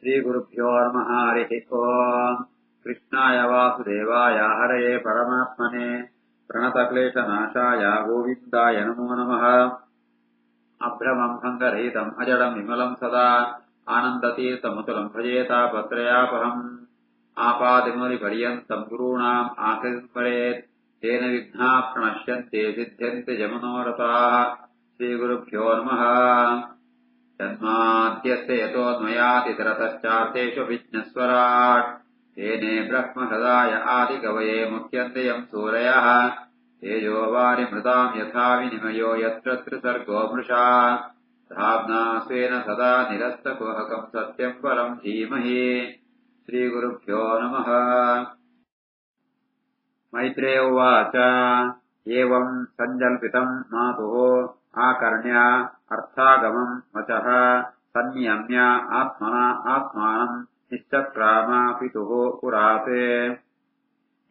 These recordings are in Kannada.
श्रीगुरुभ्यो नमः हरिः ओम् कृष्णाय वासुदेवाय हरये परमात्मने प्रणतक्लेशनाशाय गोविन्दाय नमो नमः। अभ्रमम् भङ्गरहितम् अजडम् विमलम् सदा आनन्दतीर्थमुतलम् भजेतापत्रयापहम्। आपादिमौलिपर्यन्तम् गुरूणाम् आकृतिस्मरेत् तेन विघ्नाः प्रणश्यन्ते सिद्ध्यन्ते च मनोरथाः। श्रीगुरुभ्यो नमः। तन्माद्यस्य यतोऽन्वयातितरतश्चार्थेषु विघ्नस्वराट् तेने ब्रह्मसदाय आदिकवये मुह्यन्ते यम् सूरयः। तेजो वारिमृताम् यथा विनिमयो यत्र त्रिसर्गो मृषा धाम्ना स्वेन सदा निरस्तकुहकम् सत्यम् परम् धीमहि। श्रीगुरुभ्यो नमः। मैत्रेय उवाच एवम् सञ्जल्पितम् मातुः आकर्ण्य अर्थागमम् वचः सन्नियम्य आत्मना आत्मानम् निश्चक्राम पितुः पुराते।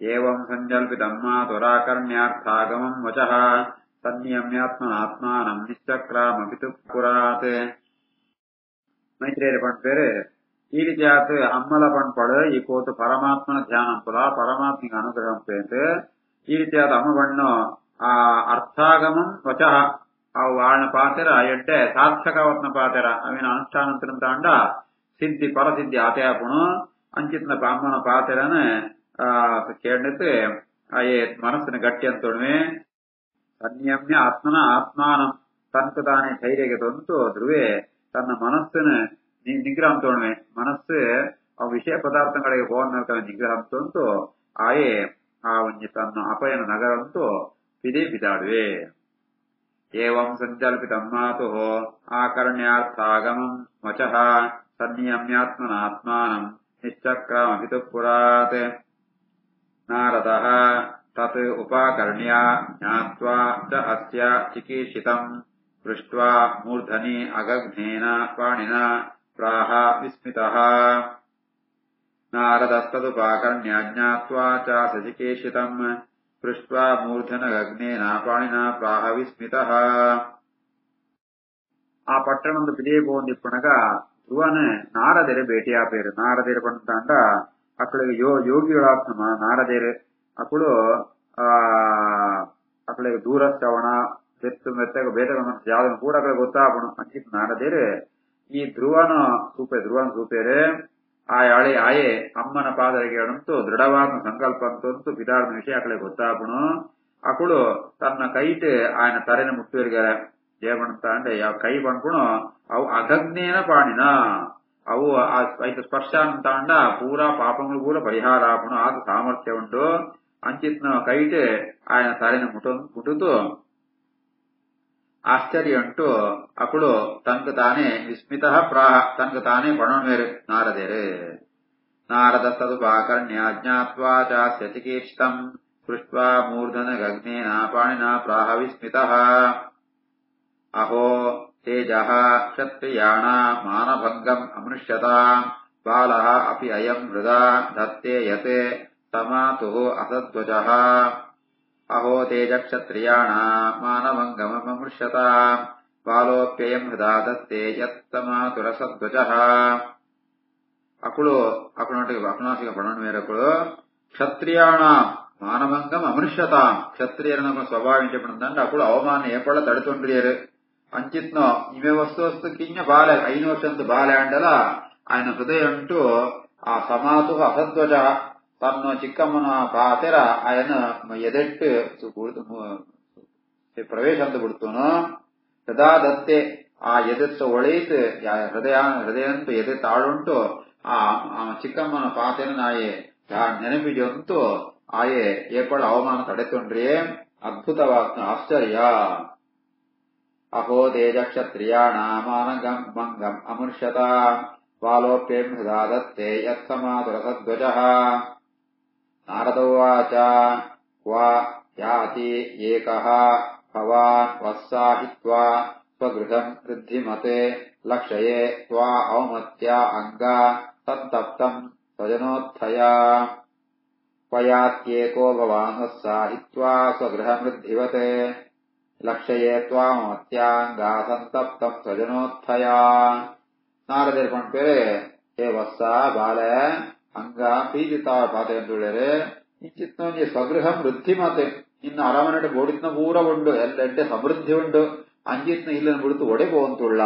एवम् सञ्जल्पितम् मातुराकर्ण्यार्थागमम् वचः सन्नियम्यात्मनात्मानम् निश्चक्राम पितुः पुराते. மைத்ரேயர் பேரு ఈ రీతియాత్ అమ్మల పడు ఈ కోతు పరమాత్మన ధ్యానం పుల పరమాత్మిక అనుగ్రహం పేరు ఈ రీతియాದ అమ్మ ಬಣ್ಣು ಆ ಅರ್ಥಾಗಮಂ ವಚಃ ಅವು ವಾಳನ ಪಾತೆರ ಎಡ್ಡೆ ಸಾರ್ಥಕವತ್ನ ಪಾತೆರ ಅವಿನ ಅನುಷ್ಠಾನಂತరం ತಾಂಡ ಸಿದ್ಧಿ ಪರಸಿದ್ಧಿ ಆತಯಾಪುಣು ಅಂಚಿತ್ನ ಅಮ್ಮನ ಪಾತೆರನ ಕೇಳಿತು ಅಯೇ ಮನಸ್ಸಿನ ಗಟ್ಟಿ ಅಂತೊಡವೆ ಸಂಯಮ್ಯ ಆತ್ಮನ ಆತ್ಮಾನಂ ತನಕು ತಾನೇ ಧೈರ್ಯಕ್ಕೆ ತಂತು ಧ್ರುವೆ ತನ್ನ ಮನಸ್ಸಿನ ನಿಗ್ರಹಂ ತೋಣವೆ ಮನಸ್ಸು ಆ ವಿಷಯ ಪದಾರ್ಥಗಳಿಗೆ ಹೋದ ನಿಗ್ರಹಂ ತಂತು ಆಯೇ ಆ ಒಂಜಿ ತನ್ನ ಅಪಯನ ನಗರಂತೂ ಪಿದೇ ಪಿದಾಡುವೆ. ಏವಂ ಸಂಕಲ್ಪಿತಂ ಮಾತುಃ ಆಕರ್ಣ್ಯಾರ್ಥಾಗಮಂ ವಚಃ ಸನ್ನಿಯಮ್ಯಾತ್ಮನಾತ್ಮಾನಂ ನಿಶ್ಚಕ್ರಾಮ ಪಿತುಃ ಪುರಾತ್. ನಾರದಃ ತತ್ ಉಪಾಕರ್ಣ್ಯ ಜ್ಞಾತ್ವಾ ಚ ಅಸ್ಯ ಚಿಕೀರ್ಷಿತಂ ದೃಷ್ಟ್ವಾ ಮೂರ್ಧನಿ ಅಗಘ್ನೇನ ಪಾಣಿನ ಪ್ರಾಹ ವಿಸ್ಮಿತಃ. ನಾರದಸ್ತದುಪಾಕರ್ಣ್ಯ ಜ್ಞಾತ್ವಾ ಚ ಸಚಿಕೇಷಿತಂ ದೃಷ್ಟ್ವಾ ಮೂರ್ಧನಗಗ್ನೇನ ಪಾಣಿನ ಪ್ರಾಹ ವಿಸ್ಮಿತಃ. ಆ ಪಟ್ಟಣದ ಪಿಡಿಯಬೋಂದಿಪ್ಪಣಗ ಧ್ರುವನ ನಾರದೆರೆ ಭೇಟಿಯಾಪೇರು. ನಾರದೆರೆ ಪಂತಾಂಡ ಅಕ್ಕಳಿಗೆ ಯೋಗಿಗಳಾತ್ಮ ನಾರದೆರೆ ಅಕ್ಕಳು ಅಕ್ಕಳಿಗೆ ದೂರಶ್ರವಣ ಬೆತ್ತ ಭೇದಗಳ ಯಾವ್ದನ್ನು ಕೂಡ ಅక్కడ ಗೊತ್ತಾಪಣು ಅಂಚಿತ್ ನಾರದೇರೆ ಈ ಧ್ರುವನ ಸೂಪೇರೆ ಆಯೆ ಅಮ್ಮನ ಪಾದರಿಗೆಂತೂ ದೃಢವಾದ ಸಂಕಲ್ಪ ಅಂತಂತೂ ಪಿದಾರ್ನ ವಿಷಯ ಅಕ್ಕಳೆ ಗೊತ್ತಾಪಣು. ಅಕ್ಕಳು ತನ್ನ ಕೈಟ್ ಆಯನ ತರೆನ ಮುಟ್ಟುವರಿಗಾರ ಏಮಂತ ಅಂದ್ರೆ ಯಾವ ಕೈ ಬಂದ್ಪುಣು ಅವು ಅಗಗ್ನೇನ ಪಾಣಿನ ಅವು ಐದು ಸ್ಪರ್ಶ ಅಂತ ಅಂಡ ಪೂರಾ ಪಾಪಗಳು ಕೂಡ ಪರಿಹಾರ ಆಪಣು ಆದ ಸಾಮರ್ಥ್ಯ ಉಂಟು. ಅಂಚಿತ್ನ ಕೈಟ್ ಆಯನ ತರೆನ ಮುಟ್ಟುತು ಆಶ್ಚರ್ಯ ಉಂಟು. ಅಕ್ಕಳು ತನಕ ತಾನೇ ವಿಸ್ಮಿತ ಪ್ರಾಹ ತನಕ ತಾನೇ ಪಣೋಣ್ವೇರು ನಾರದೇರು. ನಾರದ ತದುಪಾಕರ್ಣ್ಯ ಜ್ಞಾತ್ವಾ ಚಾಸ್ಯ ಚಿಕೀರ್ಷಿತಂ ದೃಷ್ಟ್ವಾ ಮೂರ್ಧನ ಗಗ್ನೇನ ಪಾಣಿನ ಪ್ರಾಹ ವಿಸ್ಮಿತಃ. ಅಹೋ ತೇಜಃ ಕ್ಷತ್ರಿಯಾಣ ಮಾನಭಂಗಂ ಅಮೃಷ್ಯತಾಂ ಬಾಲಃ ಅಪಿ ಅಯಂ ಮೃದಾ ಧತ್ತೆ ಯತೆ ಸಮಾತುಃ ಅಸದ್ವಜಃ. ಅಹೋ ತೇಜ ಕ್ಷತ್ರಿಯಾಣ ಮಾನಭಂಗಮಮೃಷ್ಯತಾಂ ಬಾಲೋಪ್ಯಯಂ ಹೃದಾ ದತ್ತೆ ಯತ್ತಮಾತುರಸದ್ವಜಃ. ಅಕುಳೊಟ್ಟಿಗೆ ಪಣನ್ ಮೇರಕಳು ಕ್ಷತ್ರಿಯಾಣ ಮಾನಭಂಗಂ ಅಮೃಷ್ಯತಾಂ ಕ್ಷತ್ರಿಯರನ್ನ ಸ್ವಭಾವಿಂಚ ಪಣಂದಂಡ ಅಕುಳು ಅವಮಾನ ಏಪಳ ತಡೆತೊಂಡ್ರಿಯರು ಅಂಚಿತ್ನೋ ಇವೆ ವಸ್ತು ಕಿಂಜ ಬಾಲ 5 ವರ್ಷದ ಬಾಲೆ ಅಂಡಲ ఆయన హృదయ అంటూ ఆ సమాతు అసద్వజ తను చిక్కమ్మన పాತೆರ ఆయన ఎదెట్టు ಪ್ರವೇಶಂತ ಬಿಡ್ತೋನು ಸದಾ ದತ್ತೆ ಆ ಎದೆತ್ತ ಒಳೆಯಿತು ಹೃದಯಂತೂ ಎದೆ ತಾಳುಂಟು ಆ ಚಿಕ್ಕಮ್ಮನ ಪಾತೆರ ನಾಯೆ ನೆನಪಿಜಂತೂ ಆಯೆ ಏಪಳ ಅವಮಾನ ತಡೆತೊಂಡ್ರಿ ಅದ್ಭುತವಾದ ಆಶ್ಚರ್ಯ. ಅಹೋ ತೇಜ ಕ್ಷತ್ರಿಯಾಣ ಮಾನಗಂ ಮಂಗಂ ಅಮೃಷ್ಯತಾಂ ಬಾಲೋಪ್ಯಂ ಹೃದಾ ದತ್ತೆ ಯತ್ಸಮಾತುರಸದ್ವಜಃ. ನಾರದ ಉವಾಚ ಕ್ವಾ ಯಾತಿ ಏಕಃ ಭವಾನ್ ವತ್ಸಾಹಿತ್ವಾ ಸ್ವಗೃಹಂ ವೃದ್ಧಿಮತೆ ಲಕ್ಷಯೇ ತ್ವಾ ಔಮತ್ಯ ಅಂಗ ಸಂತಪ್ತಂ ಸ್ವಜನೋತ್ಥಯ. ಕ್ವಯಾತ್ಯೇಕೋ ಭವಾನ್ ವತ್ಸಾಹಿತ್ವಾ ಸ್ವಗೃಹಂ ವೃದ್ಧಿವತೆ ಲಕ್ಷಯೇ ತ್ವಾಮತ್ಯಾಂಗ ಸಂತಪ್ತಂ ಸ್ವಜನೋತ್ಥಯ. ನಾರದರು ಪಂಪೇರೆ ಹೇ ವತ್ಸ ಬಾಲೆ ಅಂಗ ಪೀಜಿತಾ ಪಾತೆ ಅಂತೇಳಿದ್ರೆ ಇಂಚಿತ್ನೊಂದು ಸ್ವಗೃಹಂ ವೃದ್ಧಿ ಮಾತೆ ಇನ್ನು ಅರಮನೆ ಬೋಡಿತ್ನ ಪೂರ ಉಂಡು ಎಲ್ಲೆಡ್ಡೆ ಸಮೃದ್ಧಿ ಉಂಡು ಅಂಜಿತ್ನ ಇಲ್ಲನ ಬಿಡುತ್ತು ಒಡೆ ಪೋವಂತುಳ್ಳ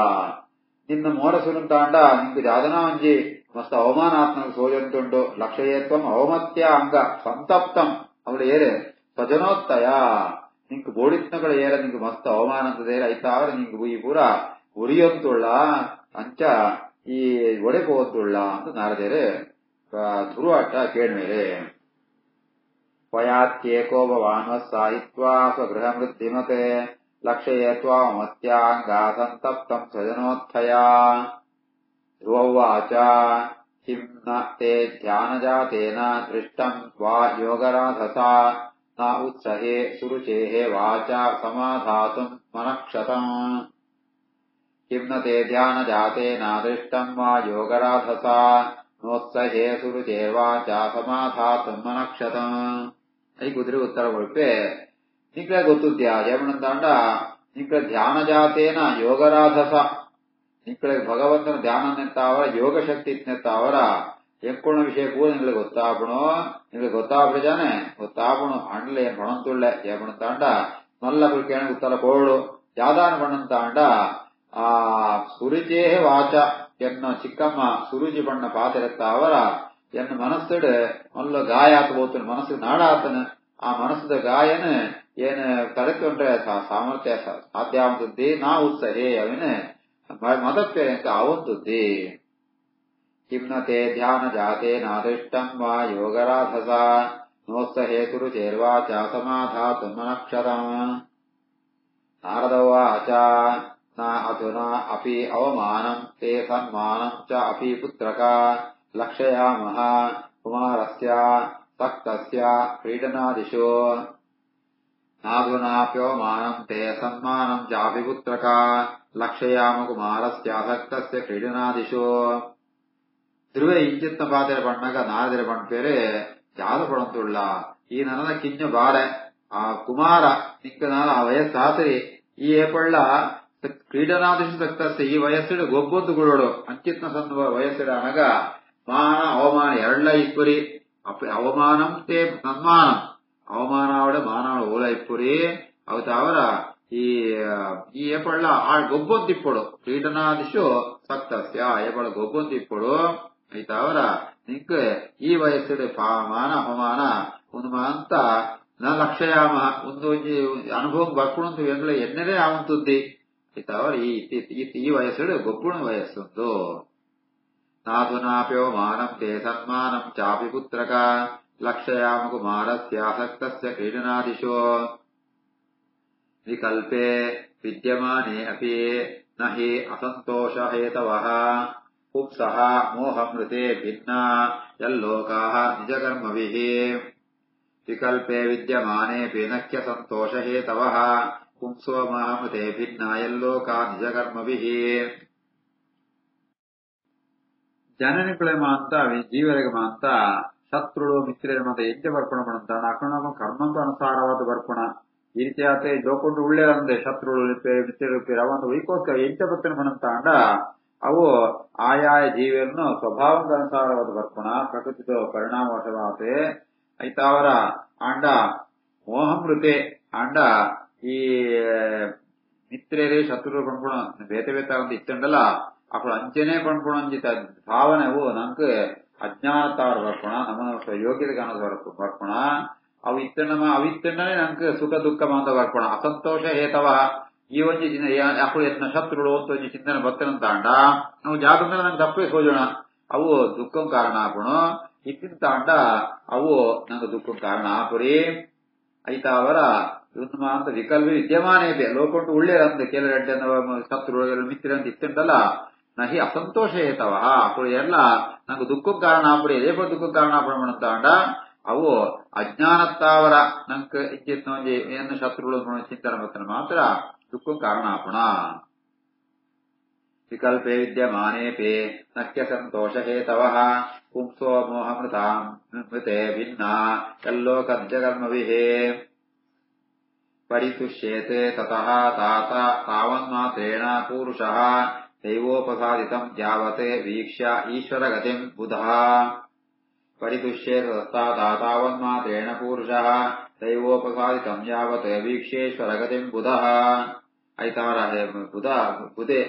ನಿನ್ನ ಮೋರಸುರುಂತಾಂಡ ನಿಂಗೆ ಜಾದನಾ ಅಂಜಿ ಮಸ್ತ್ ಅವಮಾನಾತ್ಮಕ ಸೋಜಂತುಂಡು ಲಕ್ಷಯತ್ವಂ ಅವಮತ್ಯ ಅಂಗ ಸಂತಪ್ತಂ ಅವಳು ಏರೆ ಸ್ವಜನೋತ್ತಯ ನಿಂಗೆ ಬೋಡಿತ್ನಗಳ ಏರ ನಿಂಗೆ ಮಸ್ತ್ ಅವಮಾನ ಅಂತದೇರ ಐತಾವ್ರೆ ನಿಂಗೆ ಈ ಪೂರ ಉರಿಯಂತುಳ್ಳ ಅಂಚ ಈ ಒಡೆ ಪೋವಂತುಳ್ಳ ಅಂತ ನಾರದೇರೆ ಧುರುವಾಟ ಕೇಳ್ಮೇಲೆ ಪಯಾತ್ಯೇಕೋ ಭವಾನ್ ಸಾಹಿತ್ವಾ ಸ್ವಗೃಹ ವೃದ್ಧಿಮತೆ ಲಕ್ಷಯತ್ವಾ ಮತ್ಯಾಂಗ ಸಂತಪ್ತಂ ಸ್ವಜನೋತ್ಥಯ ಧ್ರುವವಾಚ ಕಿಂ ನ ತೇ ಧ್ಯಾನಜಾತೇನ ದೃಷ್ಟಂ ವಾ ಯೋಗರಾಧಸಾ ನ ಉತ್ಸಹೇ ಸುರುಚೇಃ ವಾಚಾ ಸಮಾಧಾತುಂ ಮನಕ್ಷತಂ ಕಿಂ ನ ತೇ ಧ್ಯಾನಜಾತೇನ ದೃಷ್ಟಂ ವಾ ಯೋಗರಾಧಸಾ ನೋತ್ಸಹೇ ಸುರುಚೇರ್ವಾಚಾ ಸಮಾಧಾತುಂ ಮನಕ್ಷತಂ ಐ ಕುದುರೆ ಉತ್ತರ ಕೊಳ್ಪೆ ನಿಕ್ಲೆ ಗೊತ್ತುದ್ಯಾ ಏಮಣಂತಾಂಡ ನಿಕ್ಲೆ ಧ್ಯಾನ ಜಾತೇನ ಯೋಗರಾಧಸ ನಿಕ್ಲೆ ಭಗವಂತನ ಧ್ಯಾನ ನೆತ್ತಾವರ ಯೋಗ ಶಕ್ತಿ ನೆತ್ತಾವರ ಎಂಕೊಣ ವಿಷಯ ಕೂಡ ನಿಂಗೆ ಗೊತ್ತಾಪಣೋ ನಿಂಗೆ ಗೊತ್ತಾಪಡಿಜಾನೆ ಗೊತ್ತಾಪಣು ಅಂಡ್ಲೆ ಏನ್ ಪಣಂತುಳ್ಳೆ ಏಮಣಂತಾಂಡ ನಲ್ಲ ಕೇಣ ಉತ್ತರ ಕೋಳು ಯಾದಾನ ಪಣಂತಾಂಡ ಆ ಸುರುಚೇಹ ವಾಚ ಎನ್ನ ಚಿಕ್ಕಮ್ಮ ಸುರುಚಿ ಬಣ್ಣ ಪಾತೆರೆತ್ತಾವರ ಎನ್ನ ಮನಸ್ಸು ಮಲ್ಲ ಗಾಯ ಆತಬೋತನ ಮನಸ್ಸು ನಾಡಾತನ ಆ ಮನಸ್ಸದ ಗಾಯನ ಏನ್ ತಡೆಕೊಂಡ್ರೆ ಸಾಮರ್ಥ್ಯ ಸಾಧ್ಯ ಆಗುತ್ತದೆ ನಾ ಉತ್ಸಹೇ ಅವನ ಮದಪ್ಪೆ ಅಂತ ಅವಂತುದ್ದಿ ಕಿಮ್ನತೆ ಧ್ಯಾನ ಜಾತೇನಾದೃಷ್ಟಂ ವಾ ಯೋಗರಾಧಸ ನೋತ್ಸಹೇ ಸುರುಚೇರ್ವಾಚ ಸಮಾಧಾತು ಮನಕ್ಷರಂ ನಾರದವಾಚ ನ ಅಧುನಾ ಅಪಿ ಅವಮಾನಂ ತೇ ಸನ್ಮಾನಂ ಚ ಅಪಿ ಪುತ್ರಕ ಲಕ್ಷಯಾಮಃ ಕುಮಾರಸ್ಯ ಸಕ್ತಸ್ಯ ಕ್ರೀಡನಾದಿಶೋ ನಾಧುನಾಪ್ಯವಮಾನಂ ತೇ ಸನ್ಮಾನಂ ಚಾಪಿ ಪುತ್ರಕ ಲಕ್ಷಯಾಮ ಕುಮಾರಸ್ಯ ಸಕ್ತಸ್ಯ ಕ್ರೀಡನಾದಿಶೋ ಧ್ರುವೆ ಇಂಚಿತ್ನ ಪಾತೆರ ಬಣ್ಣಗ ನಾರದರ ಬಣ್ಣ ಪೇರೆ ಯಾದ ಪಡಂತುಳ್ಳ ಈ ನನ್ನ ಕಿಂಜ ಬಾರೆ ಆ ಕುಮಾರ ನಿಕ್ಕ ನಾಲ ಆ ವಯಸ್ಸಾತರಿ ಈ ಏಪಳ್ಳ ಕ್ರೀಡನಾದಿಶ ಸಕ್ತಸ್ಯ ಈ ವಯಸ್ಸಿಡ ಗೊಬ್ಬೊಂದುಗಳು ಅಂಚಿತ್ನ ಸಂದ ವಯಸ್ಸಿಡ ಅನಗ ಮಾನ ಅವಮಾನ ಎರಡ್ಲ ಇಪ್ಪುರಿ ಅವಮಾನಂ ತೇ ಸನ್ಮಾನಂ ಅವಮಾನ ಅವಡೆ ಮಾನವಳ ಓಲ ಇಪ್ಪುರಿ ಅವತ ಅವರ ಈ ಏಪಳ್ಳ ಆ ಗೊಬ್ಬೊಂದಿಪ್ಪಡು ಕ್ರೀಡನಾದಿಶು ಸಕ್ತಸ್ಯ ಏಪಳ ಗೊಬ್ಬೊಂದಿಪ್ಪಡು ಐತ ಅವರ ನಿಂಕ ಈ ವಯಸ್ಸಿಡೆ ಮಾನ ಅವಮಾನ ಒಂದು ಅಂತ ನ ಲಕ್ಷಯಾಮ ಒಂದು ಅನುಭವ ಬರ್ಕೊಂಡು ಎಂಗ್ಲ ಎನ್ನದೇ ಆವಂತುದ್ದಿ ಐತ ಅವರ ಈ ವಯಸ್ಸಿಡೆ ಗೊಬ್ಬುಣ ವಯಸ್ಸೊಂದು ನಾಧುನಾಪ್ಯವಮಾನಂ ತೇ ಸನ್ಮಾನಂ ಚಾಪಿ ಪುತ್ರಕ ಲಕ್ಷಯಾಮ ಕುಮಾರಸ್ಯ ಸಕ್ತಸ್ಯ ಕ್ರೀಡನಾದಿಶೋ ವಿಕಲ್ಪೆ ವಿದ್ಯಮಾನೆ ಅಪಿ ನ ಹಿ ಅಸಂತೋಷ ಹೇತವಃ ಪುಂಸಃ ಮೋಹಮೃತೆ ಭಿನ್ನಾ ಯಲ್ಲೋಕಾಃ ನಿಜಕರ್ಮಭಿಃ ವಿಕಲ್ಪೆ ವಿದ್ಯಮಾನೇಪಿ ನಖ್ಯ ಸಂತೋಷ ಹೇತವಃ ಪುಂಸೋ ಮೋಹಮೃತೆ ಭಿನ್ನಾ ಯಲ್ಲೋಕಾ ನಿಜಕರ್ಮಭಿಃ ಜನನಿಕುಳೆ ಮಾಂತ ಜೀವರಿಗೆ ಮಾಂತ ಶತ್ರುಳು ಮಿತ್ರರ ಮಾತ ಎಂಟೆ ಬರ್ಪಣ ಮಾಡಂತಾಣ ಅಕಣ ಕರ್ಮಂತ ಅನುಸಾರವಾದ ಬರ್ಪಣ ಈ ರೀತಿಯಾತೆ ಜೋಕೊಂಡು ಉಳ್ಳೇರಂದೆ ಶತ್ರುಳು ಮಿತ್ರರು ಅವಂತ ವೈಕೋಸ್ಕರ ಎಂಟೆ ಭಕ್ತನ ಮನಂತಾಂಡ ಅವು ಆಯಾಯ ಜೀವಿಯನ್ನು ಸ್ವಭಾವದ ಅನುಸಾರವಾದ ಬರ್ಪಣ ಪ್ರಕೃತಿದ ಪರಿಣಾಮವಶವಾತೆ ಐತಾವರ ಆಂಡ ಮೋಹಮೃತೆ ಆಂಡ ಈ ಮಿತ್ರರೇ ಶತ್ರು ಪಣ್ಪುಣ ಬೇತೆ ಬೇತ ಅಂತ ಇತ್ತಂಡಲ್ಲ ಅప్పుడు ಅಂಚನೆ ಪಣ್ಪುಣಂಜಿತ ಭಾವನೆವು ನಂಕ ಅಜ್ಞಾನತಾವರ ಬರ್ಪಣ ನಮ್ಮ ಯೋಗ್ಯತೆ ಕಾಣದ ಬರ್ಪಣ ಅವು ಇತ್ತಂಡನೆ ನಂಕ ಸುಖ ದುಃಖ ಮಾತ ಬರ್ಪಣ ಅಸಂತೋಷ ಹೇತವ ಈ ಒಂಜಿ ಅప్పుడు ಎನ್ನ ಶತ್ರುಳು ಅಂತ ಒಂಜಿ ಚಿಂತನೆ ಬರ್ತನಂತಾಂಡ ನಾವು ಜಾಗಂದ್ರೆ ನಂಗೆ ತಪ್ಪೇ ಸೋಜೋಣ ಅವು ದುಃಖಂ ಕಾರಣ ಆಪುಣು ಇತ್ತಿಂತಾಂಡ ಅವು ನಂಗೆ ದುಃಖಂ ಕಾರಣ ಆಪುರಿ ಐತಾವರ ಇವತ್ತು ಅಂತ ವಿಕಲ್ಪಿ ವಿದ್ಯಮಾನೇ ಇದೆ ಲೋಕೊಂಡು ಉಳ್ಳೇರಂತ ಕೆಲರೆಡ್ಡೆ ಶತ್ರುಗಳು ಮಿತ್ರ ಅಂತ ಇತ್ತಂಡಲ್ಲ ನಹಿ ಅಸಂತೋಷ ಹೇತವ ಅప్పుడు ಎಲ್ಲ ನಂಗೆ ದುಃಖಂ ಕಾರಣ ಆಪುರಿ ರೇಪ ದುಃಖಂ ಕಾರಣ ಆಪುಣ ಅವು ಅಜ್ಞಾನತ್ತಾವರ ನಂಕ ಇಚ್ಚಿತ್ನೊಂಜಿ ಏನು ಶತ್ರುಗಳು ಚಿಂತನೆ ಬರ್ತನೆ ಮಾತ್ರ ದುಃಖಂ ಕಾರಣ ಆಪುಣ ವಿಕಲ್ಪೆ ವಿದ್ಯಮಾನೇಪಿ ನಖ್ಯ ಸಂತೋಷ ಹೇತವಃ ಪುಂಸೋ ಮೋಹಮೃತಾಂ ಮೃತೆ ಭಿನ್ನಾ ಯಲ್ಲೋಕ ನಿಜಕರ್ಮಭಿಃ ಪರಿತುಷ್ಯೇತೆ ತತಃ ತಾವನ್ಮಾತ್ರೇಣ ಪೂರುಷಃ दैवोपसादितम् यावत् वीक्ष्य ईश्वरगतिम् बुधः परितुष्येत तावन्मात्रेण पुरुषः दैवोपसादितम् यावत् वीक्ष्येश्वरगतिम् बुधः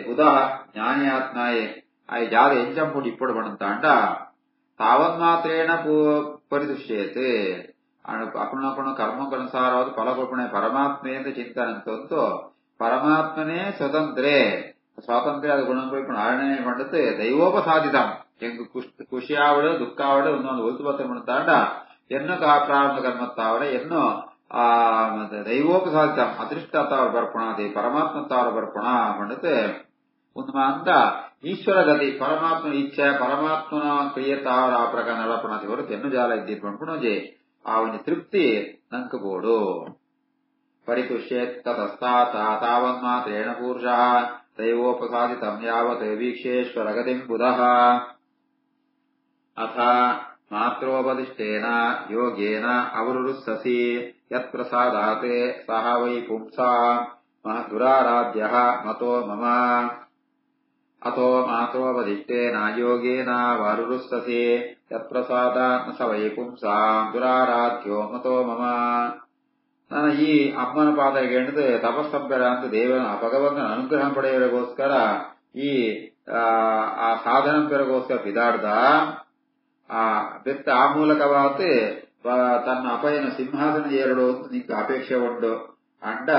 बुधः ಜ್ಞಾನಿ ಆತ್ಮಾಯೇ ಅయి ಜಾದ ಎಂಜಂಪುಡು ಇಪ್ಪಡು ಬಣಂತಾಂಡ ತಾವನ್ಮಾತ್ರೇಣ ಪರಿದುಷ್ಯೇತೆ ಅಪುಣ ಕರ್ಮಕ್ಕನುಸಾರವಾದ ಫಲಕೊಲ್ಪಣೆ ಪರಮಾತ್ಮೆ ಎಂದು ಚಿಂತನಂತಂತೂ ಪರಮಾತ್ಮನೇ ಸ್ವತಂತ್ರೇ ಸ್ವಾತಂತ್ರ್ಯ ಅದು ಗುಣಪಡಿಪಣ ಆರಣೆ ಪಂಡತೆ ದೈವೋಪಸಾದಿತಂ ಎಂಗು ಖುಷಿಯಾವಡು ದುಃಖಾವಡು ಒಂದೊಂದು ಒಲ್ತು ಬತ್ತ ಬಣಂತಾಂಡ ಎನ್ನು ಪ್ರಾರಂಭ ಕರ್ಮತ್ತಾವಡ ಎನ್ನು ದೈವೋಪಸಾದಿತಂ ಅದೃಷ್ಟತ್ತಾವರ ಬರ್ಪಣಾದಿ ಪರಮಾತ್ಮತ್ತಾವರ ಬರ್ಪಣ ಪಂಡತೆ ಅಂತ ಈಶ್ವರ ಗತಿ ಪರಮಾತ್ಮ ಇಚ್ಛೆ ಪರಮಾತ್ಮನ ಕ್ರಿಯತಾವರ ಆ ಪ್ರಕಾರ ನಡಪಣಾದಿ ಹೊರತು ಎನ್ನು ಜಾಲ ಇದ್ದೀ ಪಣಪುಣಜೆ ಆ ಒಂದು ತೃಪ್ತಿ ನಂಕಬೋಡು ಪರಿತುಷ್ಯೇತ್ ತತಸ್ತಾತ್ ತಾವನ್ಮಾತ್ರೇಣ ಪುರುಷಃ ದೈವೋಪಸಾದಿತಂ ಯಾವತ್ ವೀಕ್ಷೇಶ್ವರ ಗತಿಂ ಬುಧಃ ಅಥ ಮಾತ್ರೋಪದಿಷ್ಟೇನ ಯೋಗೇನ ಅವರುರುತ್ಸಸಿ ಯತ್ಪ್ರಸಾದಾತ್ ಸಹ ವೈ ಪುಂಸಾಂ ದುರಾರಾಧ್ಯಃ ಮತೋ ಮಮ ಅತೋ ಮಾತ್ರೋಪದಿಷ್ಟೇನ ಯೋಗೇನ ಅವರುರುತ್ಸಸಿ ಯತ್ಪ್ರಸಾದಾತ್ ಸ ವೈ ಪುಂಸಾಂ ದುರಾರಾಧ್ಯ ಮತೋ ಮಮ ನಾನು ಈ ಅಮ್ಮನ ಪಾದ ಹೇಳಿದ ತಪಸ್ಸಂಪೆರ ಅಂತ ದೇವನ ಭಗವಂತನ ಅನುಗ್ರಹ ಪಡೆಯೋರಿಗೋಸ್ಕರ ಈ ಆ ಸಾಧನ ಪೆರಗೋಸ್ಕರ ಬಿದಾಡ್ದ ಆ ಮೂಲಕವಾದ ತನ್ನ ಅಪಯನ ಸಿಂಹಾಸನ ಏರಡು ಅಂತ ನಿಂಗೆ ಅಪೇಕ್ಷೆ ಉಂಡು ಅಂಡ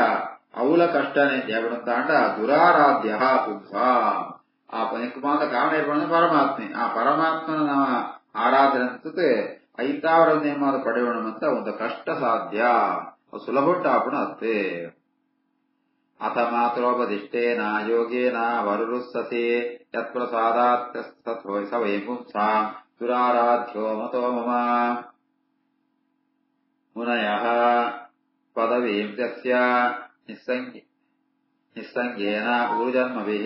ಅವಲ ಕಷ್ಟನೇ ದೇವಡಂತ ಅಂಡ ದುರಾರಾಧ್ಯ ಪುಂಸ ಆ ನಿಕ್ಕಮಾದ ಕಾರಣ ಇರ್ಬಂದ ಪರಮಾತ್ಮೆ ಆ ಪರಮಾತ್ಮನ ಆರಾಧನೆ ಅನ್ಸುತ್ತೆ ಐತಾವರ ನೇಮಾದ ಪಡೆಯೋಣ ಅಂತ ಒಂದು ಕಷ್ಟ ಸಾಧ್ಯ ಸುಲಭುಟ್ಟಾಪುಣ ಅತ್ತೆ ಅಥ ಮಾತ್ರೋಪದಿಷ್ಟೇನ ಯೋಗೇನ ವರುರುತ್ಸಸಿ ಯತ್ಪ್ರಸಾದಾತ್ ಸ ವೈ ಪುಂಸಾಂ ದುರಾರಾಧ್ಯ ಮತೋ ಮಮ ಮುನಯಃ ಪದವೀಂ ಯಸ್ಯ ನಿಸ್ಸಂಗೇನ ಊರ್ಜನ್ಮಭಿಃ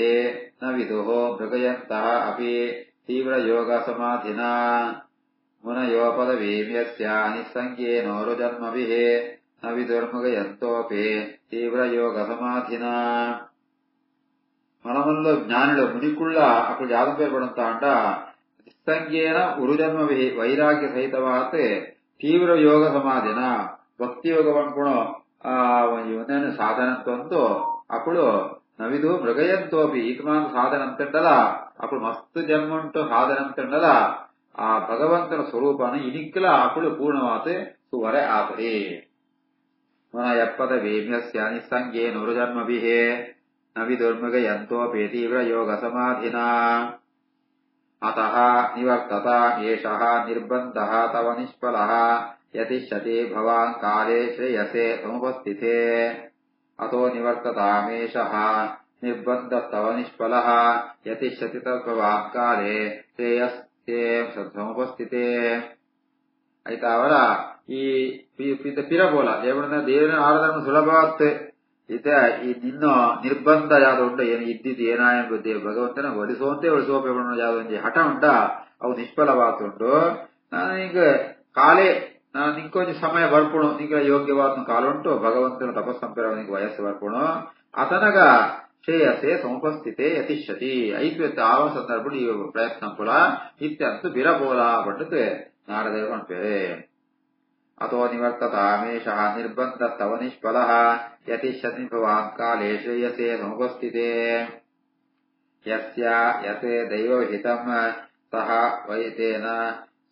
ನ ವಿದುಃ ಮೃಗಯಂತಃ ಅಪಿ ತೀವ್ರಯೋಗಸಮಾಧಿನಾ ಮುನಯೋ ಪದವೀಂ ಯಸ್ಯ ನಿಸ್ಸಂಗೇನೋರುಜನ್ಮಭಿಃ ನ ವಿದುರ್ಮೃಗಯಂತೋಪಿ ತೀವ್ರಯೋಗಸಮಾಧಿನಾ మనమల్లో జ్ఞానులు మునికుళ్ళ అప్పుడు యాదం పేరు పడంతా నిస్సంగేన ఉరుజన్మవి వైరాగ్య సహితవాత ತೀವ್ರ ಯೋಗ ಸಮಾಧಿನ ಭಕ್ತಿ ಯೋಗವನ್ನು ಕೂಡ ಇವನೇನು ಸಾಧನಂತಂತೂ ಅಕ್ಕಳು ನವಿದು ಮೃಗಯಂತೋಪಿ ಈಕಮಾನ ಸಾಧನ ಅಂತಂಡಲ ಅಕ್ಕಳು ಮಸ್ತ್ ಜನ್ಮ ಉಂಟು ಸಾಧನ ಅಂತಂಡಲ ಆ ಭಗವಂತನ ಸ್ವರೂಪನ ಇನಿಕ್ಕಲ ಅಕ್ಕಳು ಪೂರ್ಣವಾದ ಸುವರೆ ಆತರಿ ಮನ ಎಪ್ಪದ ವೇಮ್ಯಸ್ಯ ನಿಸ್ಸಂಗೇನ ಉರುಜನ್ಮಭಿಃ ನವಿದುರ್ಮೃಗಯಂತೋಪಿ ತೀವ್ರ ಯೋಗ ಸಮಾಧಿನ ಅತಃ ನಿವರ್ತತ ಏಷಃ ನಿರ್ಬಂಧಃ ತವ ನಿಷ್ಫಲಃ ಯತಿಷ್ಯತಿ ಭವಾನ್ ಕಾಲೇ ಶ್ರೇಯಸೆ ಸಮುಪಸ್ಥಿತೆ ಅತೋ ನಿವರ್ತತಾಮೇಷಃ ನಿರ್ಬಂಧಸ್ತವ ನಿಷ್ಫಲಃ ಯತಿಷ್ಯತಿ ಭವಾನ್ ಕಾಲೇ ಶ್ರೇಯಸ್ಸೆ ಸಮುಪಸ್ಥಿತೆ ಆಯ್ತಾ ಅವರ ಈ ಪಿರಬೋಲ ದೇವರ ಆರಾಧನೆ ಸುಲಭವಾಗುತ್ತೆ ಇನ್ನು ನಿರ್ಬಂಧ ಯಾವ್ದು ಉಂಟ ಏನು ಇದ್ದಿದ್ದು ಏನಾಯ ಭಗವಂತನ ಒಲಿಸುವಂತೆ ಒಲಿಸುವ ಯಾವ್ದು ಹಠ ಉಂಟ ಅವು ನಿಷ್ಫಲವಾತುಂಟು ನಾನು ಈಗ ಕಾಲೇ ನಾನು ನಿಂಕೊಂದು ಸಮಯ ಬರ್ಪುಣು ನಿಂಗೆ ಯೋಗ್ಯವಾದ ಕಾಲ ಉಂಟು ಭಗವಂತನ ತಪಸ್ಸಂಪೆರ ನಿಂಗೆ ವಯಸ್ಸು ಬರ್ಪುಣು ಅತನಗ ಶ್ರೇಯಸೆ ಸಮುಪಸ್ಥಿತೆ ಯತಿಷ್ಯತಿ ಐದು ಆವ ಸಂದರ್ಭ ಈ ಪ್ರಯತ್ನ ಕೂಡ ಇತ್ಯಂತು ಬಿರಬೋಲ ಪಟ್ಟದ್ದು ನಾರದೇವರು ಅನ್ಪೇರೆ ಅತೋ ನಿವರ್ತತಾಮೇಷಃ ನಿರ್ಬಂಧಸ್ತವ ನಿಷ್ಫಲಃ ಯತಿಷ್ಯತಿ ಭವಾನ್ ಕಾಲೇ ಶ್ರೇಯಸೆ ಸಮುಪಸ್ಥಿತೆ ಯಸ್ಯ ಯತೆ ದೈವವಿಹಿತಂ ಸಹ ವೈತೇನ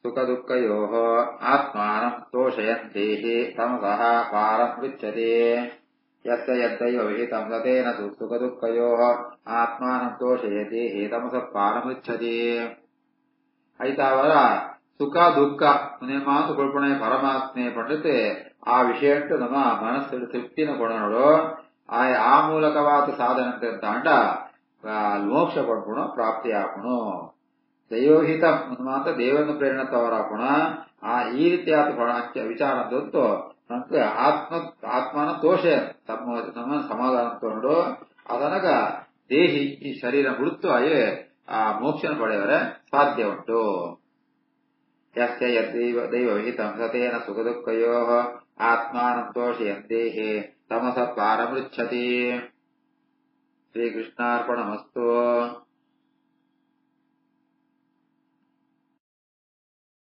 ಸುಖದುಃಖಯೋಃ ಆತ್ಮಾನಂ ತೋಷಯಂತೀಃ ತಮಸಃ ಪಾರಂ ಪೃಚ್ಛತಿ ಯಸ್ಯ ಯದ್ದೈವವಿಹಿತಂ ತತೇನ ಸುಖದುಃಖಯೋಃ ಆತ್ಮಾನಂ ತೋಷಯತಿ ತಮಸಃ ಪಾರಂ ಪೃಚ್ಛತಿ ಐತಾವರ ಸುಖ ದುಃಖ ಮಾತು ಕೊಳ್ಪಣೆ ಪರಮಾತ್ಮೆ ಪಂಡಿತೆ ಆ ವಿಷಯ ನಮ್ಮ ಮನಸ್ಸು ತೃಪ್ತಿನ ಕೊಡೋಣ ಆ ಮೂಲಕವಾದ ಸಾಧನೆ ತಾಂಡ ಮೋಕ್ಷ ಪಡ್ಕೊಣ ಪ್ರಾಪ್ತಿ ಹಾಕೋಣ ದೈವಹಿತ ಮಾತ ದೇವನ ಪ್ರೇರಣೆ ತವರಾಕೋಣ ಆ ಈ ರೀತಿಯಾದ ವಿಚಾರ ಅಂತೂ ನಮ್ಗೆ ಆತ್ಮನ ತೋಷ ನಮ್ಮ ಸಮಾಧಾನ ತಗೊಂಡು ಅದನಗ ದೇಹಿ ಈ ಶರೀರ ಹುಡುತ್ತು ಅಯ್ಯೇ ಆ ಮೋಕ್ಷನ ಪಡೆಯವರೆ ಸಾಧ್ಯ ಉಂಟು ಯಸ್ಯ ಯದ್ದೈವವಿಹಿತಂ ಸತೇನ ಸುಖದುಃಖಯೋಃ ಆತ್ಮಾನಂ ತೋಷಯಂತೀಃ ತಮಸಃ ಪಾರಂ ಪೃಚ್ಛತಿ ಶ್ರೀಕೃಷ್ಣಾರ್ಪಣಮಸ್ತು.